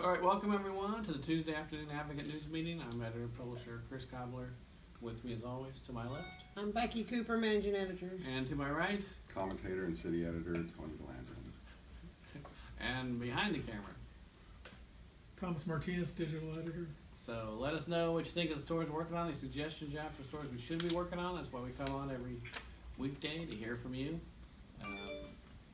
All right, welcome everyone to the Tuesday Afternoon Advocate News Meeting. I'm editor-publisher Chris Cobbler. With me as always, to my left. I'm Becky Cooper, managing editor. And to my right. Commentator and city editor Tony Blandon. And behind the camera. Thomas Martinez, digital editor. So let us know what you think of the stories we're working on, any suggestions you have for stories we should be working on. That's why we come on every weekday to hear from you.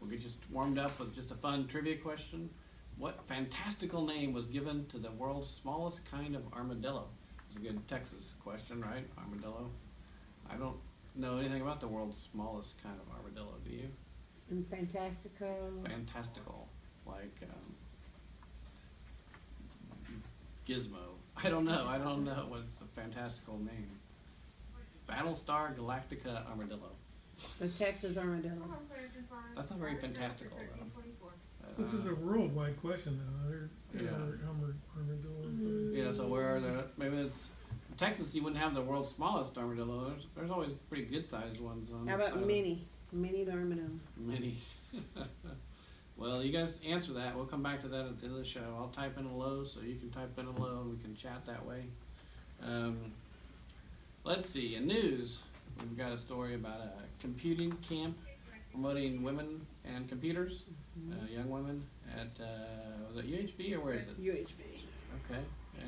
We'll get you warmed up with just a fun trivia question. What fantastical name was given to the world's smallest kind of armadillo? It's a good Texas question, right? Armadillo. I don't know anything about the world's smallest kind of armadillo, do you? And fantastical. Fantastical. Like Gizmo. I don't know what's a fantastical name. Battlestar Galactica Armadillo. The Texas armadillo. That's not very fantastical, though. This is a worldwide question, though. Yeah. Armadillo. Yeah, so where are the, maybe it's, Texas, you wouldn't have the world's smallest armadillo. There's always pretty good-sized ones on How about Minnie? Minnie the armadillo. Minnie. Well, you guys answer that. We'll come back to that at the end of the show. I'll type in a low, so you can type in a low, and we can chat that way. Let's see, in news, we've got a story about a computing camp promoting women and computers, young women at, was it UHB or where is it? UHB. Okay,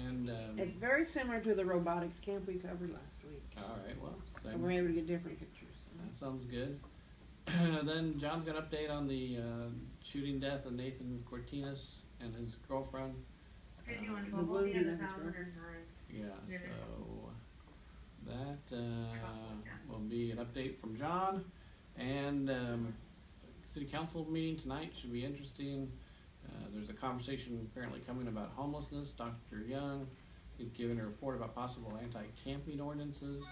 and It's very similar to the robotics camp we covered last week. all right, well, So same. we're able to get different pictures. That sounds good. Then John's got an update on the shooting death of Nathan Cortinas and his girlfriend. The wounding of his girlfriend. Yeah, so that will be an update from John. And city council meeting tonight should be interesting. There's a conversation apparently coming about homelessness. Dr. Young is giving a report about possible anti-camping ordinances.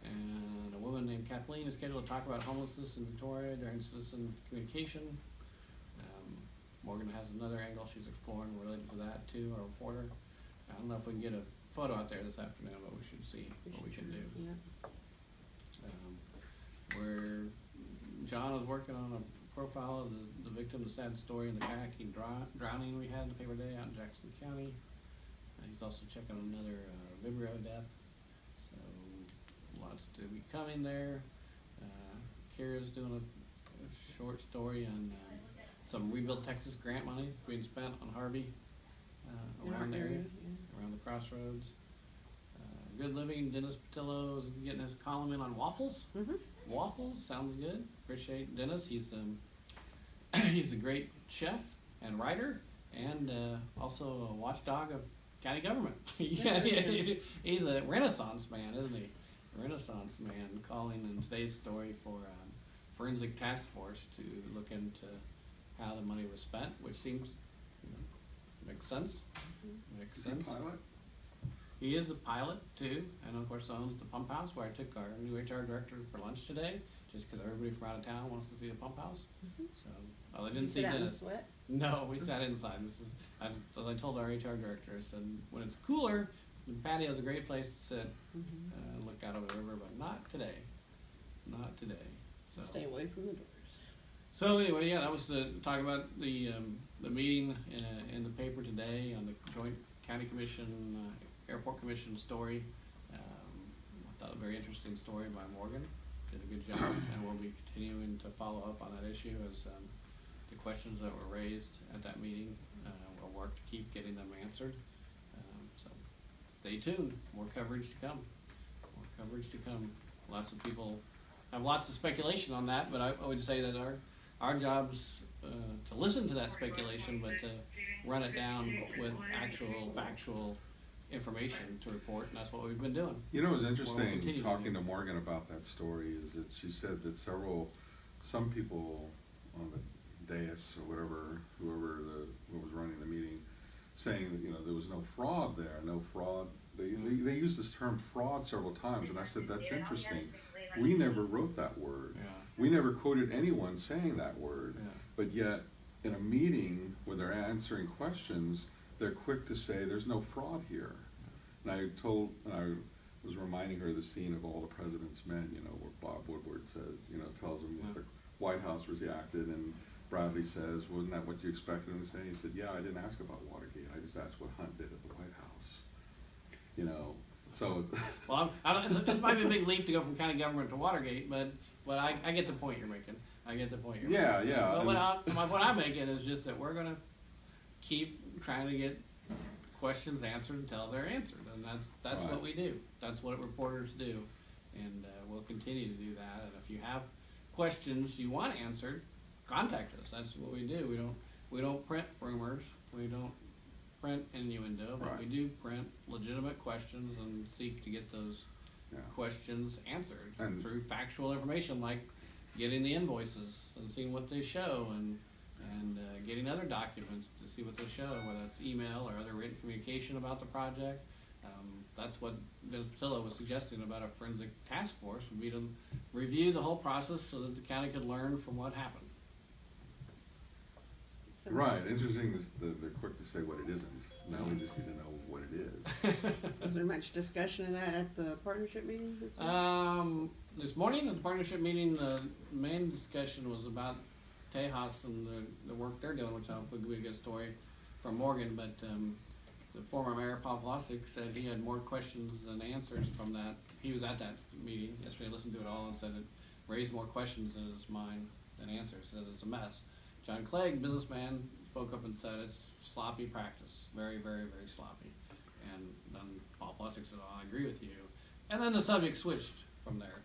And a woman named Kathleen is scheduled to talk about homelessness in Victoria during citizen communication. Morgan has another angle she's exploring related to that too, our reporter. I don't know if we can get a photo out there this afternoon, but we should see what we can do. Yeah. Where John was working on a profile of the victim, the sad story in the kayaking drowning we had in the paper day out in Jackson County. He's also checking on another Vibrio death. So lots to be coming there. Kira's doing a short story on some Rebuild Texas grant money that's being spent on Harvey around the area, around the crossroads. Good Living, Dennis Patillo is getting his column in on waffles. Waffles, sounds good. Appreciate Dennis. He's he's a great chef and writer, and also a watchdog of county government. He's a Renaissance man, isn't he? Renaissance man, calling in today's story for forensic task force to look into how the money was spent, which seems makes sense. Makes sense. Is he a pilot? He is a pilot too, and of course owns the pump house where I took our new HR director for lunch today, just because everybody from out of town wants to see the pump house. So, I didn't see Dennis. Sweat? No, we sat inside. This is, as I told our HR director, I said, when it's cooler, the patio is a great place to sit and look out over the river, but not today. Not today. So. Stay away from the doors. So anyway, yeah, that was the talk about the meeting in the paper today on the Joint County Commission, Airport Commission story. I thought a very interesting story by Morgan. Did a good job, and we'll be continuing to follow up on that issue as the questions that were raised at that meeting. We'll work to keep getting them answered. So stay tuned. More coverage to come. More coverage to come. Lots of people have lots of speculation on that, but I would say that our job's to listen to that speculation, but to run it down with actual factual information to report, and that's what we've been doing. You know, it was interesting talking to Morgan about that story, is that she said that some people on the dais or whoever who was running the meeting, saying that there was no fraud there, no fraud. They used this term fraud several times, and I said, that's interesting. We never wrote that word. Yeah. We never quoted anyone saying that word, Yeah. but yet in a meeting when they're answering questions, they're quick to say there's no fraud here. And I was reminding her of the scene of All the President's Men, where Bob Woodward says, tells him what the White House reacted, and Bradley says, wasn't that what you expected him to say? He said, yeah, I didn't ask about Watergate. I just asked what Hunt did at the White House. You know, so. Well, I don't, it might be a big leap to go from county government to Watergate, but I get the point you're making. I get the point you're Yeah, making. yeah. But my point I'm making is just that we're gonna keep trying to get questions answered until they're answered, and that's Right. what we do. That's what reporters do, and we'll continue to do that. And if you have questions you want answered, contact us. That's what we do. We don't print rumors. We don't print innuendo, but Right. we do print legitimate questions and seek to get those Yeah. questions answered And- through factual information, like getting the invoices and seeing what they show, and getting other documents to see what they show, whether it's email or other written communication about the project. That's what Ms. Patillo was suggesting about a forensic task force, would be to review the whole process so that the county could learn from what happened. So- Right, interesting is they're quick to say what it isn't. Now we just need to know what it is. Was there much discussion of that at the partnership meeting this week? This morning at the partnership meeting, the main discussion was about Tejas and the work they're doing, which I'll give you a good story from Morgan, but the former mayor, Paul Vlasic, said he had more questions than answers from that. He was at that meeting yesterday, listened to it all, and said it raised more questions in his mind than answers, said it's a mess. John Clegg, businessman, spoke up and said it's sloppy practice, very, very, very sloppy. And then Paul Vlasic said, oh, I agree with you. And then the subject switched from there.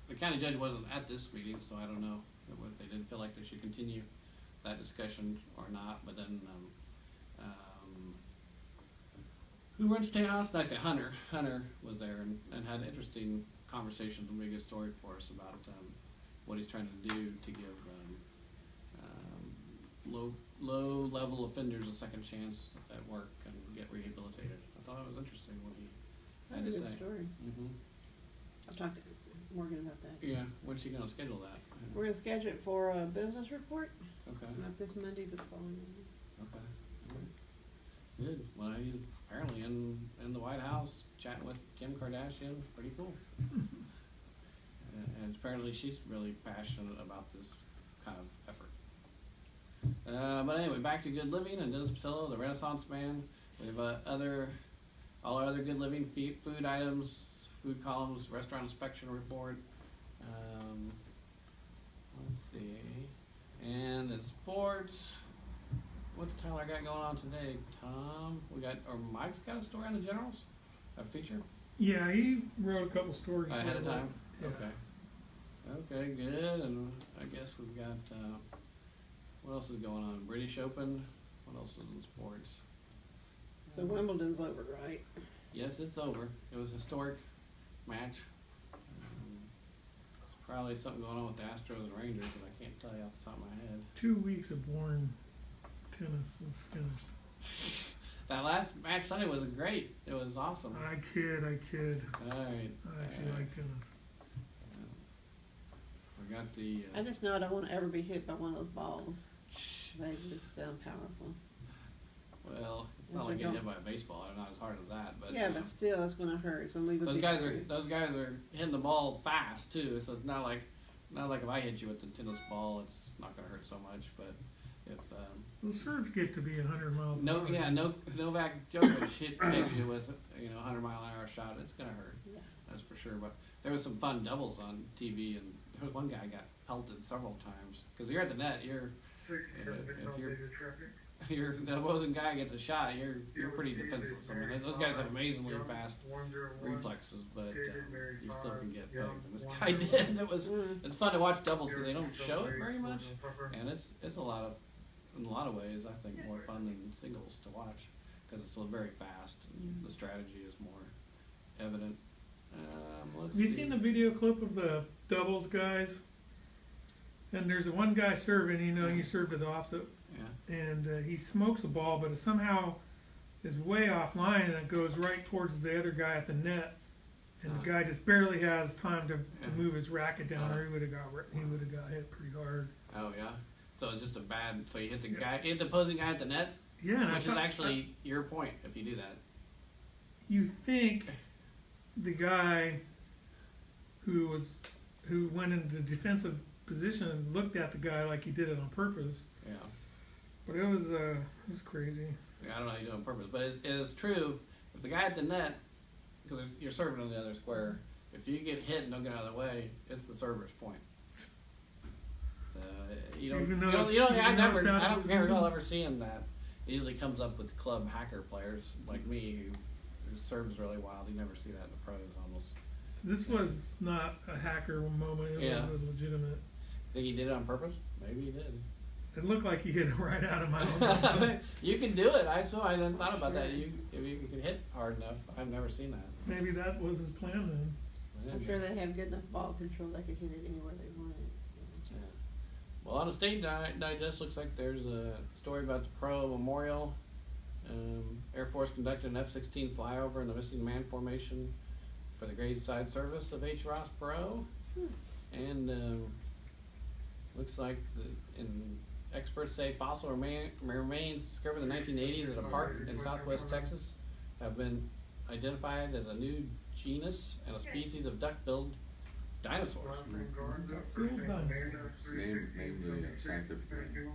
The county judge wasn't at this meeting, so I don't know if they didn't feel like they should continue that discussion or not. But then, who runs Tejas? Nice guy, Hunter. Hunter was there and had interesting conversations and made a good story for us about what he's trying to do to give low level offenders a second chance at work and get rehabilitated. I thought it was interesting what he had to That's a say. good story. Mm-hmm. I've talked to Morgan about that. Yeah, when's he gonna schedule that? We're gonna schedule it for a business report, Okay, not this Monday, but the following Monday. okay. Good. Well, he's apparently in the White House chatting with Kim Kardashian. Pretty cool. And apparently she's really passionate about this kind of effort. But anyway, back to Good Living and Dennis Patillo, the Renaissance Man. We have all our other Good Living food items, food columns, restaurant inspection report. Let's see. And in sports, what's Tyler got going on today? Tom, or Mike's got a story on the Generals? A feature? Yeah, he wrote a couple stories. Ahead of for it. time? Yeah. Okay, good. And I guess we've got, what else is going on? British Open? What else is in sports? So Wimbledon's over, right? Yes, it's over. It was a historic match. There's probably something going on with the Astros and Rangers, but I can't tell you off the top of my head. 2 weeks of boring tennis and finished. That last match Sunday was great. It was awesome. I kid. All right. I actually like tennis. We got the. I just know I don't want to ever be hit by one of those balls. They just sound powerful. Well, it's Yes, not like we getting don't. hit by a baseball. Not as hard as that, but Yeah, but still, it's gonna hurt. It's gonna leave a those big guys bruise. are hitting the ball fast too. So it's not like if I hit you with the tennis ball, it's not gonna hurt so much. But if Well, serves get to be 100 miles. an hour. Novak Djokovic hits you with 100-mile-an-hour shot, it's gonna hurt. Yeah. That's for sure. But there was some fun doubles on TV, and there was one guy got pelted several times because you're at the net. If the opposing guy gets a shot, you're pretty defenseless. I mean, those guys have amazingly fast reflexes, but you still can get pegged. And this guy did. It's fun to watch doubles because they don't show it very much, and it's a lot of, in a lot of ways, I think more fun than singles to watch because it's very fast and the strategy is more evident. Let's Have you see. seen the video clip of the doubles guys? And there's one guy serving, you serve to the opposite, Yeah. and he smokes a ball, but it somehow is way offline, and it goes right towards the other guy at the net, and the guy just barely has time to move his racket down, or he would have got hit pretty hard. Oh yeah. So it's just a bad. So you hit hit the opposing guy at the net, Yeah, and which is actually your point if you do that. you think the guy who went into the defensive position and looked at the guy like he did it on purpose. Yeah. But it was crazy. I don't know how you do it on purpose, but it is true. If the guy at the net, because you're serving on the other square, if you get hit and don't get out of the way, it's the server's point. You don't. Even though You don't. it's- You don't even I though never. it's out I of don't care. position? I'll ever seeing that. It usually comes up with club hacker players like me who serves really wild. You never see that in the pros almost. This was not a hacker moment. It Yeah. was a legitimate. Think he did it on purpose? Maybe he did. It looked like he hit it right out of my own. You can do it. I hadn't thought about that. If you can hit hard enough, I've never seen that. Maybe that was his plan then. I'm sure they have good enough ball control they could hit it anywhere they wanted. So. Yeah. Well, on the state digest, looks like there's a story about the Pro Memorial. Air Force conducted an F-16 flyover in the missing man formation for the graveside service of H. Ross Perot. And looks like experts say fossil remains discovered in the 1980s at a park in southwest Texas have been identified as a new genus and a species of duck-billed dinosaurs. Duck-billed dinosaurs. Name the scientific name.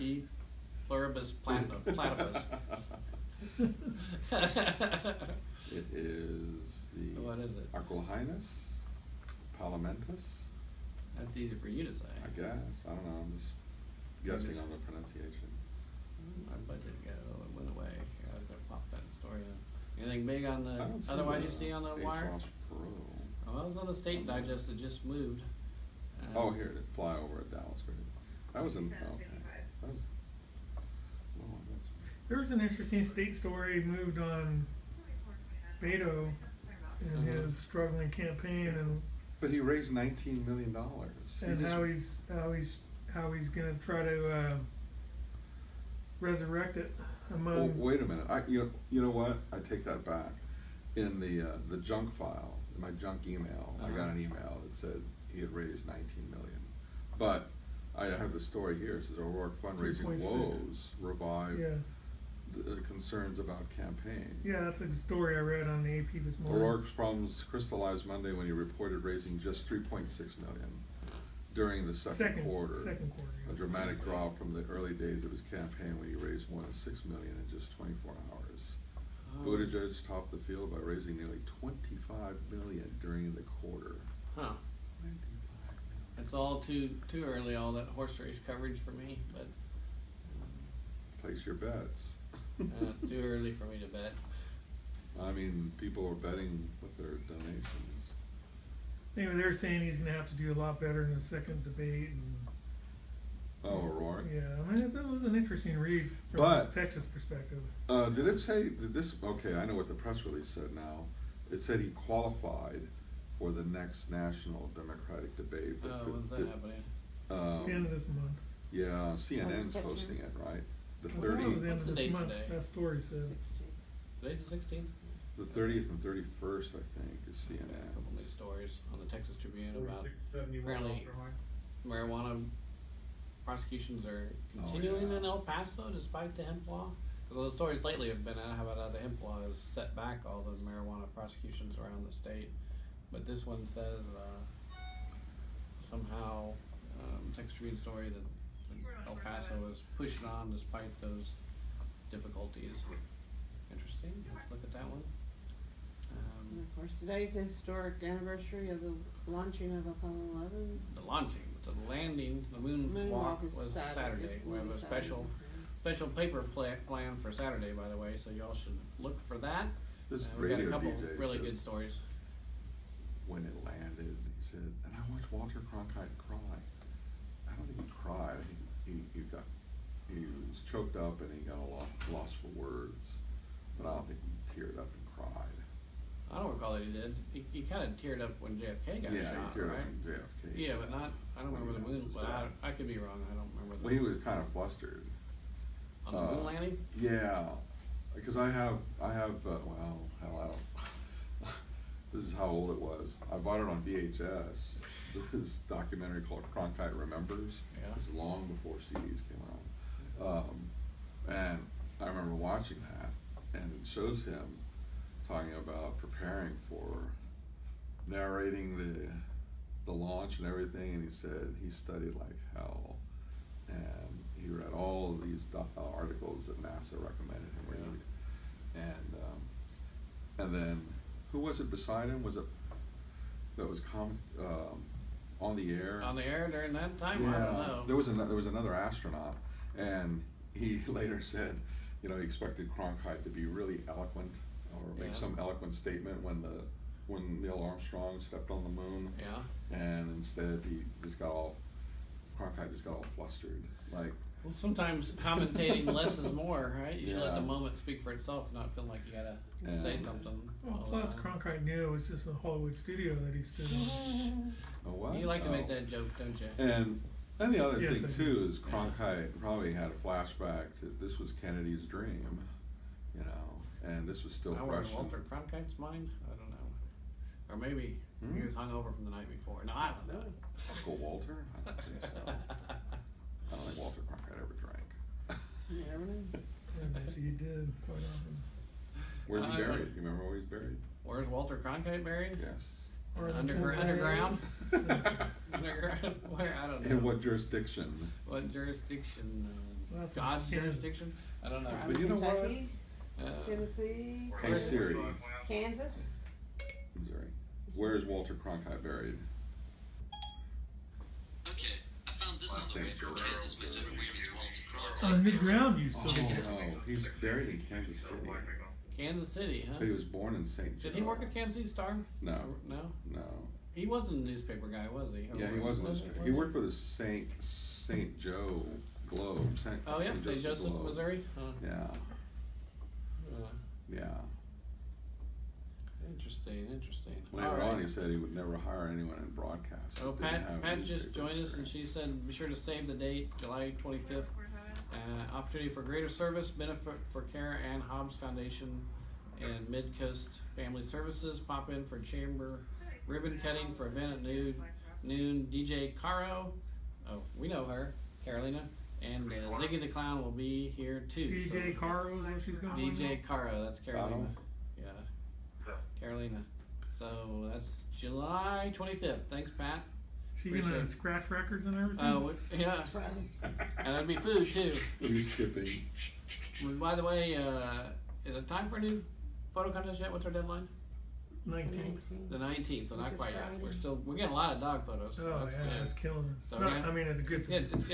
E. pluribus platypus. It is the What is it? Archelhinus palamentus, That's easy for you to say. I guess. I don't know. I'm just guessing on the pronunciation. My budget it went away. Here, I was gonna pop that story in. Anything big on I the don't see otherwise you see on the H. wire? Ross Perot. Oh, I was on the state digest. It just moved. Oh, here it is. Flyover at Dallas. Great. That was in. Okay. That was. Well, that's. There was an interesting state story moved on Beto in his struggling campaign But he raised $19 million. and how he's gonna try to resurrect it among. Well, wait a minute. You know what? I take that back. In the junk file, in my junk email, I got an email that said he had raised $19 million. But I have the story here. It says O'Rourke fundraising 2.6. woes revive Yeah, the concerns about campaign. yeah, that's a story I read on the AP this morning. O'Rourke's problems crystallized Monday when he reported raising just $3.6 million during the second quarter. Second quarter. A dramatic drop from the early days of his campaign when he raised more than $6 million in just 24 hours. Buttigieg topped the field by raising nearly $25 million during the quarter. Huh. 25 It's all too early. All that horse race coverage for me, but million. Place your bets. too early for me to bet. I mean, people are betting with their donations. Anyway, they're saying he's gonna have to do a lot better in the second debate and. Oh, O'Rourke. Yeah, I mean, it was an interesting read from But- a Texas perspective. Did it say, okay, I know what the press release said now. It said he qualified for the next national Democratic debate. but When's that happening? It's the end of this month. Yeah, CNN's September. hosting it, right? The I thought it was 30th, the end What's of the this date month, today? that story said. 16th. Today's the 16th. the 30th and 31st, I think, is Yeah, a couple CNN's. news stories on the Texas Tribune about apparently marijuana prosecutions are continuing yeah. in El Paso despite the hemp law. Because the stories lately have been how about the hemp law has set back all the marijuana prosecutions around the state. But this one says somehow Texas Tribune story that El Paso is pushing on despite those difficulties. Interesting. Let's look at that one. And of course, today's the historic anniversary of the launching of Apollo 11. The launching, the landing, the moonwalk is was Saturday. Saturday. We have a special paper plan for Saturday, by the way, so y'all should look for that. This We got a radio couple DJ really said good stories. when it landed, he said, and I watched Walter Cronkite cry. I don't think he cried. He was choked up and he got a loss for words. But I don't think he teared up and cried. I don't recall that he did. He kind of teared up when JFK got Yeah, shot, he teared right? up when JFK. Yeah, but not. I don't remember the When he moon. announced But his death. I could be wrong. I don't remember. Well, he was kind of flustered. On the moon landing. Yeah, because I have, well, hell, I don't, this is how old it was. I bought it on VHS, this documentary called Cronkite Remembers. Yeah. This is long before CDs came around. And I remember watching that, and it shows him talking about preparing for narrating the launch and everything, and he said he studied like hell, and he read all of these articles that NASA recommended him read, and then who was it beside him? Was it that was on the air? On the air during that time? I don't know. There was another astronaut, and he later said, you know, he expected Cronkite to be really eloquent or make some eloquent statement when Neil Armstrong stepped on the moon. Yeah. And instead Cronkite just got all flustered. Like, Well, sometimes commentating less is more, right? You should let the Yeah. moment speak for itself, not feel like you gotta Yeah. say something. Well, all the plus time. Cronkite knew it was just a Hollywood studio that he stood on. oh what? You like to make Oh. that joke, don't you? And the other Yes, I thing do. too is Cronkite probably had a flashback to this was Kennedy's dream, you know, and this was still I were in fresh. Walter Cronkite's mind? I don't know. Or maybe he was hungover from the night before. No, I don't know. Uncle Walter? I don't think so. I don't think Walter Cronkite ever drank. You never know. And actually he did quite often. Where's he I buried? don't- You remember where he's buried? Where's Walter Cronkite buried? Yes. Or Underground? Underground? Where? I don't know. In what jurisdiction? What jurisdiction? Well, that's God's in Kansas. jurisdiction? I don't know. Probably But you know what? Kentucky, Uh, Tennessee, Hey Siri, Kansas. Missouri. Where is Walter Cronkite buried? Okay, I found this on the web from Kansas, Missouri. Where is Walter Cronkite? On mid-ground you Oh still no, he's buried in Kansas City. Kansas City, huh? But he was born in St. Joe. Did he work at Kansas City Star? No. No? No. He wasn't a newspaper guy, was he? Yeah, he wasn't. He worked for the St. Joe Globe. Oh, yeah, St. Joseph, Globe. Missouri? Huh. Yeah, Uh, yeah. interesting. Later All right. on, he said he would never hire anyone in broadcast. Oh, that didn't have Pat just newspaper joined us, and experience. she said, be sure to save the date, July 25th. Opportunity for greater service, benefit for Kara Ann Hobbs Foundation and Mid-Coast Family Services. Pop in for chamber ribbon cutting for event at noon. DJ Caro, oh, we know her, Carolina, and Ziggy the Clown will be here too. DJ so- Caro is what she's going DJ Caro, that's Carolina. Caro? Yeah, Carolina. So that's July 25th. Thanks, Pat. She gonna Appreciate it. scratch records and everything? Yeah, Probably. and that'd be food too. He's skipping. By the way, is it time for a new photo contest yet? What's our deadline? 19. The 19th, so not Which is quite yet. Friday. We're getting a lot of dog photos. So Oh that's yeah, good. it's killing us. So, No, yeah. I mean, it's a good Yeah, thing. it's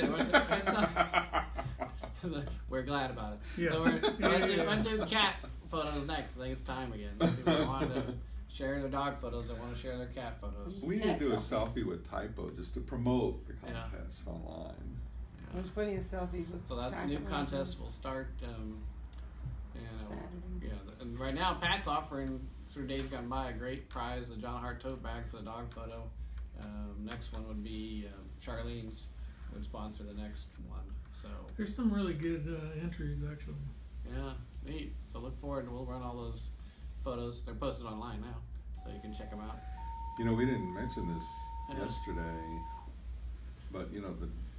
good. We're glad about it. Yeah. So we're Yeah. gonna do cat photos next. I think it's time again. People want to share their dog photos. They want to share their cat photos. We need to do a Cat selfies. selfie with Typo just to promote the Yeah. contest online. There's plenty of selfies with. So that Taco new Bell. contest will start. Saturday. Yeah, and right now Pat's offering through days gone by a great prize, the John Hart tote bag for the dog photo. Next one would be Charlene's would sponsor the next one. So There's some really good entries actually. yeah, neat. So look forward. We'll run all those photos. They're posted online now, so you can check them out. You know, we didn't mention this Yeah. yesterday, but you know,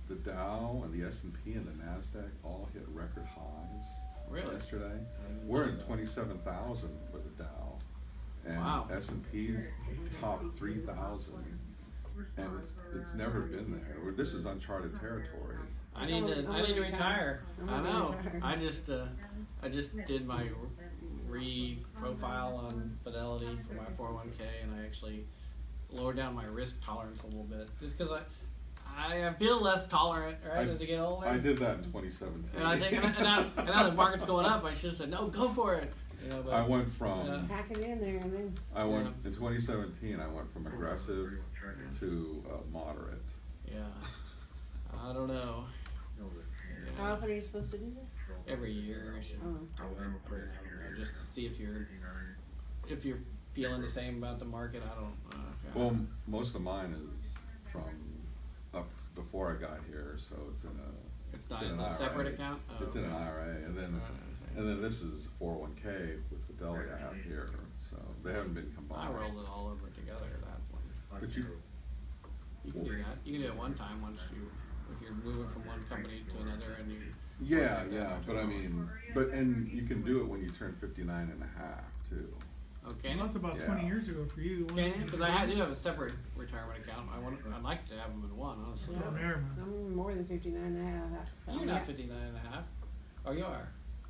the Dow and the S&P and the NASDAQ all hit record highs Really? yesterday. We're in 27,000 for the Dow, and Wow. S&P's top 3,000, and it's never been there. This is uncharted territory. I need to retire. I'm I gonna know. retire. I just did my profile on Fidelity for my 401k, and I actually lowered down my risk tolerance a little bit, just because I feel less tolerant, right, as I get older. I did that in 2017. And I think, and now the market's going up. I should have said no, go for it. You know, but, I went from Yeah. Pack it in there and then. in 2017. I went from aggressive to moderate. Yeah, I don't know. How often are you supposed to do that? Every year I should Oh. do it, just to see if you're feeling the same about the market. I don't. Yeah. Well, most of mine is from up before I got here, so it's in a. It's not in in an a separate IRA. account? Oh, It's in an okay. IRA, and then this is 401k with Fidelity I have here, so they haven't been I combined. rolled it all over together at that point. But you, You can do that. You can do it one time once if you're moving from one company to another and you. yeah, but I mean, and you can do it when you turn 59 and a half too. Oh, can Well, that's about Yeah. 20 years ago for you. Can you? Because I do have a separate retirement account. I'd like to have them in one, honestly. Oh, never mind. I'm more than 59 and a half. You're not 59 and a half. Oh, you are.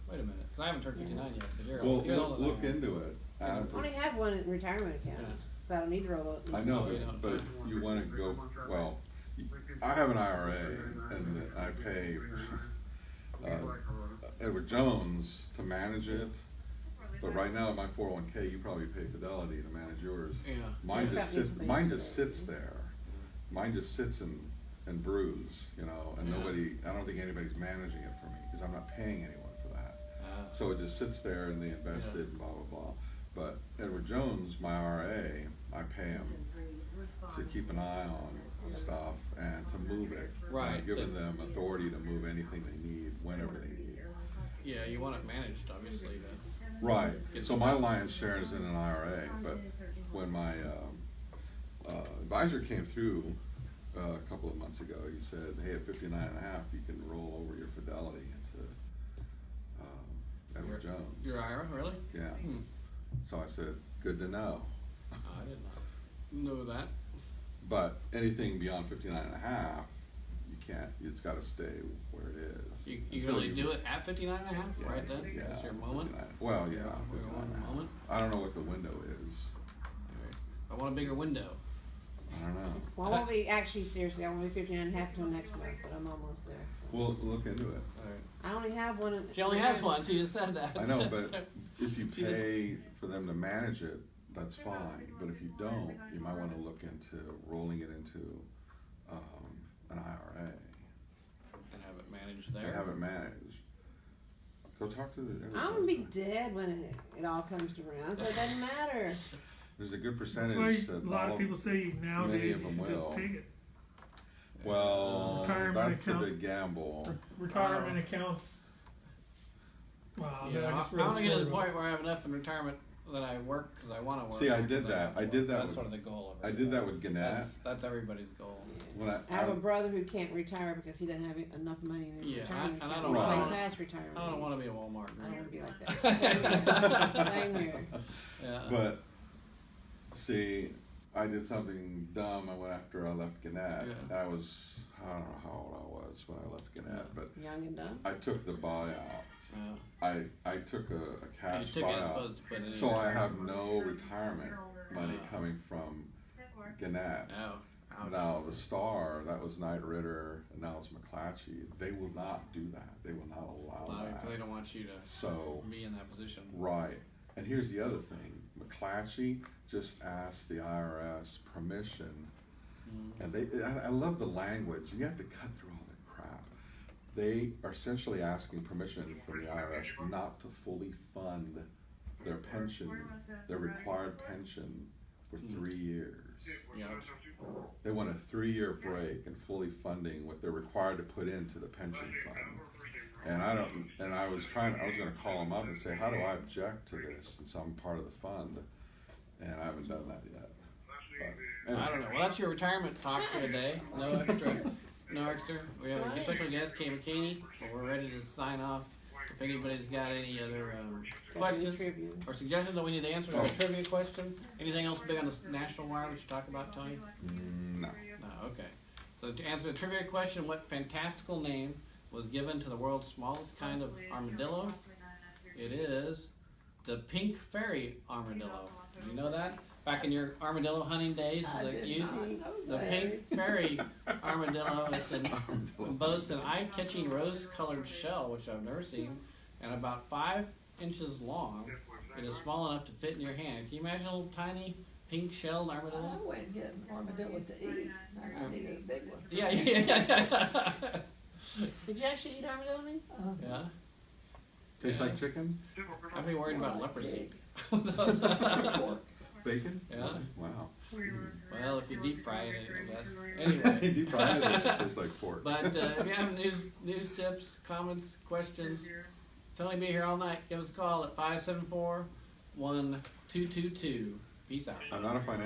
Wait a minute. 'Cause I haven't turned 59 yet. But you're Well, you're older than I look am. into it. I only have one retirement account, Yeah. so I don't need to roll it. I know, No, you don't. but you wanna go, well, I have an IRA and I pay, Edward Jones to manage it. But right now, in my 401k, you probably pay Fidelity to manage yours. Yeah. Mine Yeah. just sits, mine just sits there. Mine just sits and brews, you know, and Yeah. I don't think anybody's managing it for me, cause I'm not paying anyone for that. Uh, So it just sits there and they invest Yeah. it and blah, blah, blah. But Edward Jones, my RA, I pay him to keep an eye on stuff and to move it. Right. I've given them authority to move anything they need, whenever they need. yeah, you want it managed, obviously. Right, so my lion's share is in an IRA, but when my, advisor came through, a couple of months ago, he said, hey, at 59 and a half, you can roll over your Fidelity into, Edward Jones. Your IRA, really? Yeah, Hmm. so I said, good to know. Oh, I did not know that. But anything beyond 59 and a half, you can't, it's gotta stay where it is. You Until really do it at 59 and a half, Yeah, right then? yeah, That's your moment? 59. Well, yeah, Your 59 one and a half. moment? I don't know what the window is, Alright. I want a bigger window. I don't know. Well, I won't be, actually, seriously, I won't be 59 and a half until next month, but I'm almost there. We'll look into it. Alright. I only have one. She only has one, she just said that. I know, but if you She just- pay for them to manage it, that's fine, but if you don't, you might wanna look into rolling it into, an IRA And have it managed and there. have it managed. Go talk to the. I'm gonna be dead when it all comes around, so it doesn't matter. There's a good That's why percentage a that lot of people say many nowadays of them you just will. take it. Well, Retirement that's a accounts. big gamble. Retirement accounts. Wow, Yeah, I I just read a wanna get to story the about- point where I have enough in retirement that I work, cause I wanna work. See, I not did 'cause that. have to I work. did that That's with- sort of the goal of it. I did that with Gannett. That's everybody's goal. When I have a brother who can't retire because he doesn't have enough money in his Yeah, retirement and I account. don't He's wanna- way past retirement. I don't wanna be a Walmart. I don't wanna be like that. that. Same here. Yeah. But, see, I did something dumb. I went after I left Gannett. Yeah. And I don't know how old I was when I left Gannett, but Young and dumb. I took the buyout. I took a You cash took it as buyout. opposed to putting it in. So I have no retirement money coming from Gannett. Oh, ouch. Now, the Star, that was Knight Ritter, and now it's McClatchy. They will not do that. They will not allow No, that. they don't want you to So, be in that position. right. And here's the other thing. McClatchy just asked the IRS permission, Mm. and I love the language. You have to cut through all the crap. They are essentially asking permission from the IRS not to fully fund their pension, their required pension for 3 years. Yeah. They want a 3-year break and fully funding what they're required to put into the pension fund. And I was gonna call them up and say, how do I object to this since I'm part of the fund? And I haven't done that yet. But, I don't know. Well, that's your retirement talk for today. No extra. No extra. We have a special guest, Kay McKinney, but we're ready to sign off. If anybody's got any other questions Trivia. or suggestions that we need to answer, or a trivia question, anything else big on the national wire we should talk about, Tony? no. No, okay. So to answer the trivia question, what fantastical name was given to the world's smallest kind of armadillo? It is the pink fairy armadillo. Did you know that? Back in your armadillo hunting days as a youth? The pink fairy armadillo boasts an eye-catching rose-colored shell, which I've never seen, and about 5 inches long. It is small enough to fit in your hand. Can you imagine a little tiny pink-shelled I armadillo? went and get an armadillo to eat. I needed a big one. Yeah, yeah. Did you actually eat armadillo meat? Yeah. Tastes like chicken? I'd be worried about leprosy. Pork. Bacon? Yeah. Wow. Well, if you deep fry it, I guess. Anyway. Deep fried it tastes like pork. But if you have news tips, comments, questions, Tony be here all night. Give us a call at 574-1222. Peace out. I'm not a financial